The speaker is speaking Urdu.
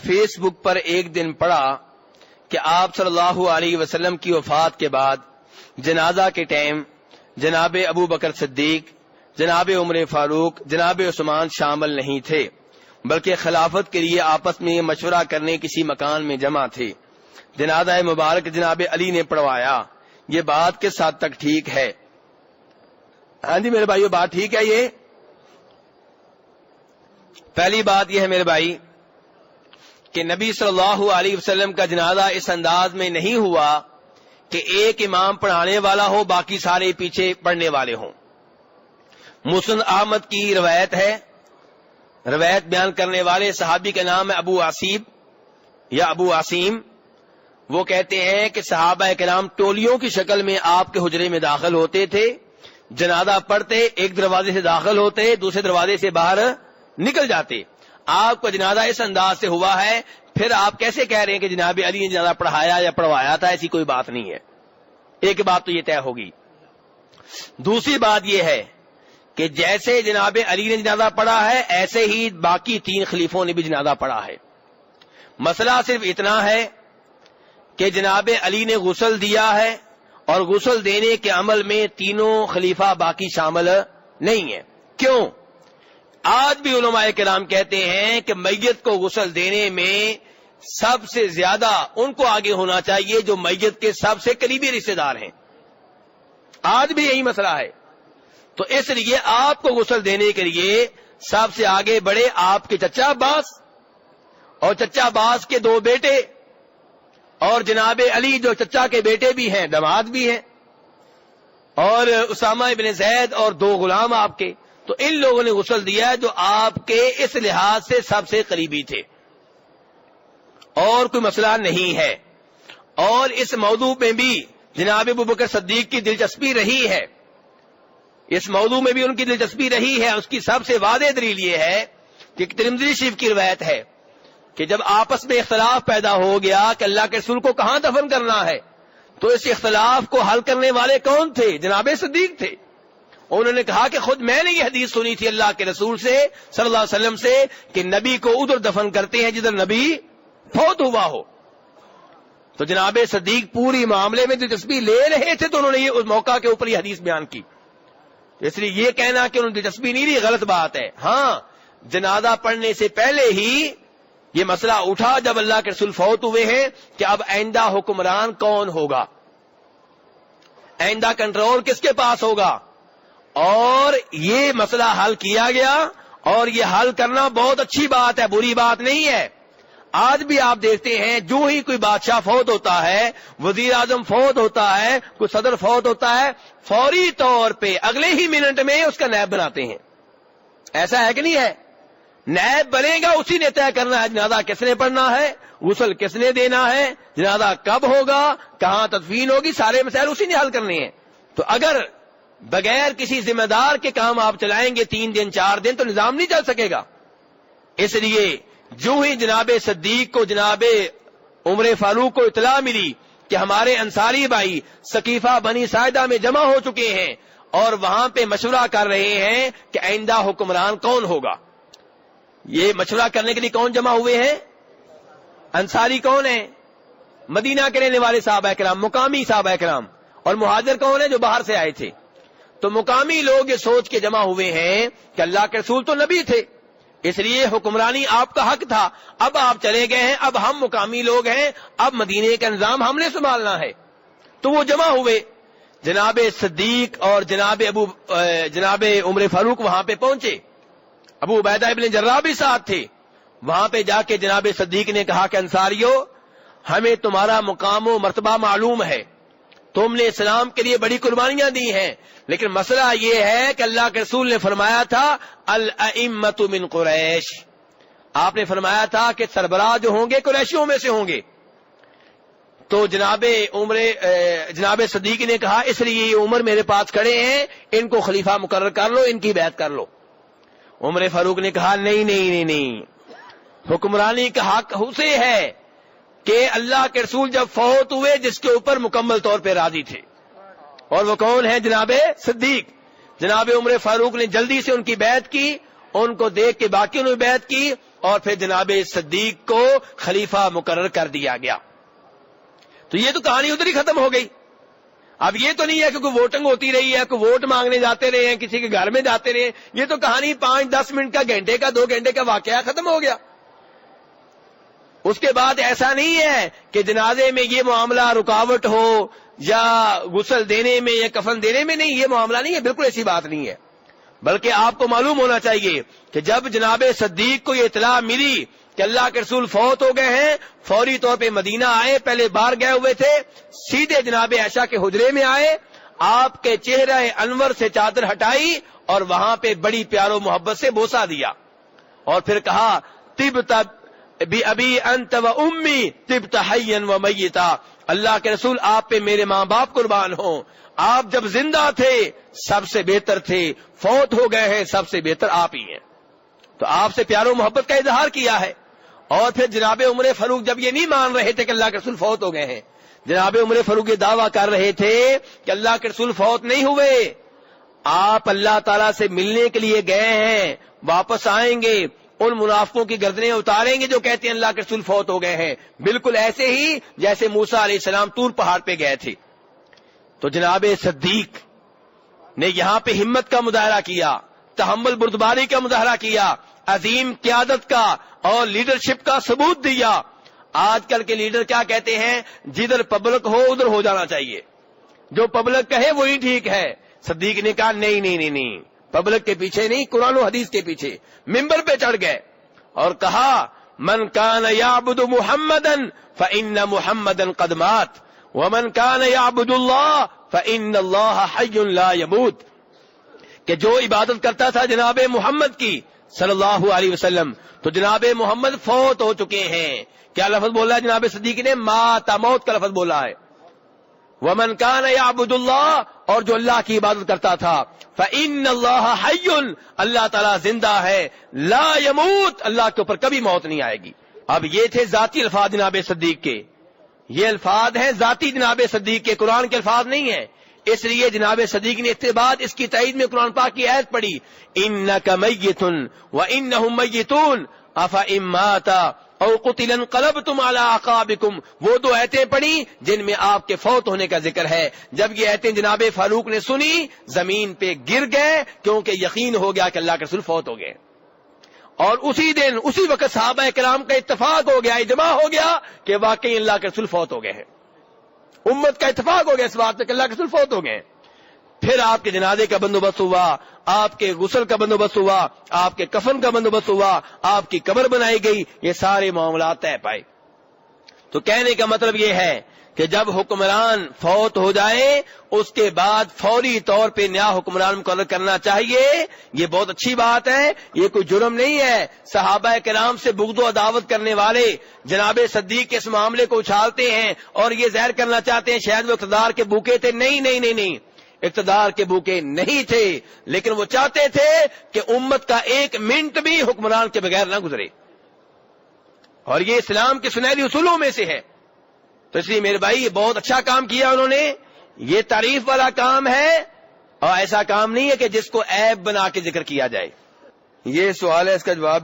فیس بک پر ایک دن پڑھا کہ آپ صلی اللہ علیہ وسلم کی وفات کے بعد جنازہ کے ٹائم جناب ابو بکر صدیق، جناب عمر فاروق، جناب عثمان شامل نہیں تھے، بلکہ خلافت کے لیے آپس میں مشورہ کرنے کسی مکان میں جمع تھے۔ جنازہ مبارک جناب علی نے پڑھوایا، یہ بات کس حد تک ٹھیک ہے؟ ہاں جی میرے بھائیو، بات ٹھیک ہے؟ یہ پہلی بات یہ ہے میرے بھائی کہ نبی صلی اللہ علیہ وسلم کا جنازہ اس انداز میں نہیں ہوا کہ ایک امام پڑھانے والا ہو، باقی سارے پیچھے پڑھنے والے ہوں۔ مسند احمد کی روایت ہے، روایت بیان کرنے والے صحابی کا نام ہے ابو عاصیب یا ابو عاصیم۔ وہ کہتے ہیں کہ صحابہ کرام ٹولیوں کی شکل میں آپ کے حجرے میں داخل ہوتے تھے، جنازہ پڑھتے، ایک دروازے سے داخل ہوتے، دوسرے دروازے سے باہر نکل جاتے۔ آپ کا جنازہ اس انداز سے ہوا ہے، پھر آپ کیسے کہہ رہے ہیں کہ جناب علی نے جنازہ پڑھایا یا پڑھوایا تھا؟ ایسی کوئی بات نہیں ہے۔ ایک بات تو یہ طے ہوگی۔ دوسری بات یہ ہے کہ جیسے جناب علی نے جنازہ پڑھا ہے، ایسے ہی باقی 3 خلیفوں نے بھی جنازہ پڑھا ہے۔ مسئلہ صرف اتنا ہے کہ جناب علی نے غسل دیا ہے، اور غسل دینے کے عمل میں تینوں خلیفہ باقی شامل نہیں ہیں۔ کیوں؟ آج بھی علماء کرام کہتے ہیں کہ میت کو غسل دینے میں سب سے زیادہ ان کو آگے ہونا چاہیے جو میت کے سب سے قریبی رشتے دار ہیں۔ آج بھی یہی مسئلہ ہے۔ تو اس لیے آپ کو غسل دینے کے لیے سب سے آگے بڑھے آپ کے چچا عباس، اور چچا عباس کے 2 بیٹے، اور جناب علی جو چچا کے بیٹے بھی ہیں، داماد بھی ہیں، اور اسامہ ابن زید اور 2 غلام آپ کے۔ تو ان لوگوں نے غسل دیا جو آپ کے اس لحاظ سے سب سے قریبی تھے، اور کوئی مسئلہ نہیں ہے۔ اور اس موضوع میں بھی جناب ابو بکر صدیق کی دلچسپی رہی ہے، اس موضوع میں بھی ان کی دلچسپی رہی ہے۔ اس کی سب سے واضح دلیل یہ ہے کہ ترمذی شریف کی روایت ہے کہ جب آپس میں اختلاف پیدا ہو گیا کہ اللہ کے رسول کو کہاں دفن کرنا ہے، تو اس اختلاف کو حل کرنے والے کون تھے؟ جناب صدیق تھے۔ انہوں نے کہا کہ خود میں نے یہ حدیث سنی تھی اللہ کے رسول سے صلی اللہ علیہ وسلم سے کہ نبی کو ادھر دفن کرتے ہیں جدھر نبی فوت ہوا ہو۔ تو جناب صدیق پوری معاملے میں دلچسپی لے رہے تھے، تو انہوں نے اس موقع کے اوپر یہ حدیث بیان کی۔ اس لیے یہ کہنا کہ انہوں نے دلچسپی نہیں لی غلط بات ہے۔ ہاں، جنازہ پڑھنے سے پہلے ہی یہ مسئلہ اٹھا جب اللہ کے رسول فوت ہوئے ہیں کہ اب آئندہ حکمران کون ہوگا، آئندہ کنٹرول کس کے پاس ہوگا، اور یہ مسئلہ حل کیا گیا۔ اور یہ حل کرنا بہت اچھی بات ہے، بری بات نہیں ہے۔ آج بھی آپ دیکھتے ہیں جو ہی کوئی بادشاہ فوت ہوتا ہے، وزیر اعظم فوت ہوتا ہے، کوئی صدر فوت ہوتا ہے، فوری طور پہ اگلے ہی منٹ میں اس کا نائب بناتے ہیں۔ ایسا ہے کہ نہیں ہے؟ نائب بنے گا، اسی نے طے کرنا ہے جنازہ کس نے پڑھنا ہے، غسل کس نے دینا ہے، جنازہ کب ہوگا، کہاں تدفین ہوگی، سارے مسائل اسی نے حل کرنے ہیں۔ تو اگر بغیر کسی ذمہ دار کے کام آپ چلائیں گے 3 دن 4 دن، تو نظام نہیں چل سکے گا۔ اس لیے جو ہی جناب صدیق کو، جناب عمر فاروق کو اطلاع ملی کہ ہمارے انصاری بھائی سقیفہ بنی ساعدہ میں جمع ہو چکے ہیں اور وہاں پہ مشورہ کر رہے ہیں کہ آئندہ حکمران کون ہوگا، یہ مشورہ کرنے کے لیے کون جمع ہوئے ہیں؟ انصاری کون ہیں؟ مدینہ کے رہنے والے صحابہ کرام، مقامی صحابہ کرام۔ اور مہاجر کون ہیں؟ جو باہر سے آئے تھے۔ تو مقامی لوگ یہ سوچ کے جمع ہوئے ہیں کہ اللہ کے رسول تو نبی تھے، اس لیے حکمرانی آپ کا حق تھا، اب آپ چلے گئے ہیں، اب ہم مقامی لوگ ہیں، اب مدینے کا نظام ہم نے سنبھالنا ہے۔ تو وہ جمع ہوئے، جناب صدیق اور جناب عمر فاروق وہاں پہ پہنچے، ابو عبیدہ ابن جراح بھی ساتھ تھے۔ وہاں پہ جا کے جناب صدیق نے کہا کہ انصاریو، ہمیں تمہارا مقام و مرتبہ معلوم ہے، تم نے اسلام کے لیے بڑی قربانیاں دی ہیں، لیکن مسئلہ یہ ہے کہ اللہ کے رسول نے فرمایا تھا الائمۃ من قریش، آپ نے فرمایا تھا کہ سربراہ جو ہوں گے قریشیوں میں سے ہوں گے۔ تو جناب صدیق نے کہا اس لیے یہ عمر میرے پاس کھڑے ہیں، ان کو خلیفہ مقرر کر لو، ان کی بیعت کر لو۔ عمر فاروق نے کہا نہیں، حکمرانی کا حق اسے ہے کہ اللہ کے رسول جب فوت ہوئے جس کے اوپر مکمل طور پہ راضی تھے، اور وہ کون ہے؟ جناب صدیق۔ جناب عمر فاروق نے جلدی سے ان کی بیعت کی، ان کو دیکھ کے باقیوں نے بیعت کی، اور پھر جناب صدیق کو خلیفہ مقرر کر دیا گیا. تو یہ تو کہانی ادھر ہی ختم ہو گئی. اب یہ تو نہیں ہے کہ کوئی ووٹنگ ہوتی رہی ہے, کوئی ووٹ مانگنے جاتے رہے ہیں, کسی کے گھر میں جاتے رہے. یہ تو کہانی 5-10 منٹ کا, گھنٹے کا, 2 گھنٹے کا واقعہ ختم ہو گیا. اس کے بعد ایسا نہیں ہے کہ جنازے میں یہ معاملہ رکاوٹ ہو یا غسل دینے میں یا کفن دینے میں. نہیں, یہ معاملہ نہیں ہے, بالکل ایسی بات نہیں ہے. بلکہ آپ کو معلوم ہونا چاہیے کہ جب جناب صدیق کو یہ اطلاع ملی کہ اللہ کے رسول فوت ہو گئے ہیں, فوری طور پہ مدینہ آئے. پہلے باہر گئے ہوئے تھے, سیدھے جناب عائشہ کے حجرے میں آئے, آپ کے چہرہ انور سے چادر ہٹائی اور وہاں پہ بڑی پیار و محبت سے بوسہ دیا, اور پھر کہا طبت بأبی انت و امی طبت حیا و میتا. اللہ کے رسول آپ پہ میرے ماں باپ قربان ہوں, آپ جب زندہ تھے سب سے بہتر تھے, فوت ہو گئے ہیں سب سے بہتر آپ ہی ہیں. تو آپ سے پیار و محبت کا اظہار کیا ہے. اور پھر جناب عمر فاروق جب یہ نہیں مان رہے تھے کہ اللہ کے رسول فوت ہو گئے ہیں, جناب عمر فاروق یہ دعویٰ کر رہے تھے کہ اللہ کے رسول فوت نہیں ہوئے, آپ اللہ تعالیٰ سے ملنے کے لیے گئے ہیں, واپس آئیں گے, ان منافقوں کی گردنیں اتاریں گے جو کہتے ہیں اللہ کے رسول فوت ہو گئے ہیں, بالکل ایسے ہی جیسے موسیٰ علیہ السلام طور پہاڑ پہ گئے تھے. تو جناب صدیق نے یہاں پہ ہمت کا مظاہرہ کیا, تحمل بردباری کا مظاہرہ کیا, عظیم قیادت کا اور لیڈرشپ کا ثبوت دیا. آج کل کے لیڈر کیا کہتے ہیں, جدھر پبلک ہو ادھر ہو جانا چاہیے, جو پبلک کہے وہی ٹھیک ہے. صدیق نے کہا نہیں نہیں نہیں نہیں, پبلک کے پیچھے نہیں, قرآن و حدیث کے پیچھے. ممبر پہ چڑھ گئے اور کہا من کان یعبد محمدا فإن محمدا قد مات ومن کان یعبد اللہ فإن اللہ حی لا یموت. کہ جو عبادت کرتا تھا جناب محمد کی صلی اللہ علیہ وسلم, تو جناب محمد فوت ہو چکے ہیں. کیا لفظ بولا ہے جناب صدیق نے؟ مات, موت کا لفظ بولا ہے. ومن کان یعبد اللہ, اور جو اللہ کی عبادت کرتا تھا, فإن اللہ حی, اللہ تعالیٰ زندہ ہے, لا یموت, اللہ کے اوپر کبھی موت نہیں آئے گی. اب یہ تھے ذاتی الفاظ جناب صدیق کے, یہ الفاظ ہیں ذاتی جناب صدیق کے, قرآن کے الفاظ نہیں ہیں. اس لیے جناب صدیق نے اس کے بعد اس کی تائید میں قرآن پاک کی آیت پڑھی, انک میت وانہم میتون افإن مات او قتل انقلبتم علی اعقابکم. وہ 2 آیتیں پڑھی جن میں آپ کے فوت ہونے کا ذکر ہے. جب یہ آیتیں جناب فاروق نے سنی زمین پہ گر گئے, کیونکہ یقین ہو گیا کہ اللہ کے رسول فوت ہو گئے. اور اسی دن اسی وقت صحابہ کرام کا اتفاق ہو گیا, اجماع ہو گیا کہ واقعی اللہ کے رسول فوت ہو گئے ہیں. امت کا اتفاق ہو گیا اس بات پہ کہ اللہ کے رسول فوت ہو گئے. پھر آپ کے جنازے کا بندوبست ہوا, آپ کے غسل کا بندوبست ہوا, آپ کے کفن کا بندوبست ہوا, آپ کی قبر بنائی گئی, یہ سارے معاملات طے پائے. تو کہنے کا مطلب یہ ہے کہ جب حکمران فوت ہو جائے اس کے بعد فوری طور پہ نیا حکمران مقرر کرنا چاہیے. یہ بہت اچھی بات ہے, یہ کوئی جرم نہیں ہے. صحابہ کرام سے بغض و عداوت کرنے والے جناب صدیق کے اس معاملے کو اچھالتے ہیں اور یہ ظاہر کرنا چاہتے ہیں شاید وہ اقتدار کے بھوکے تھے. نہیں نہیں نہیں نہیں, اقتدار کے بھوکے نہیں تھے, لیکن وہ چاہتے تھے کہ امت کا 1 منٹ بھی حکمران کے بغیر نہ گزرے, اور یہ اسلام کے سنہری اصولوں میں سے ہے. تو اس لیے میرے بھائی یہ بہت اچھا کام کیا انہوں نے, یہ تعریف والا کام ہے, اور ایسا کام نہیں ہے کہ جس کو عیب بنا کے ذکر کیا جائے. یہ سوال ہے, اس کا جواب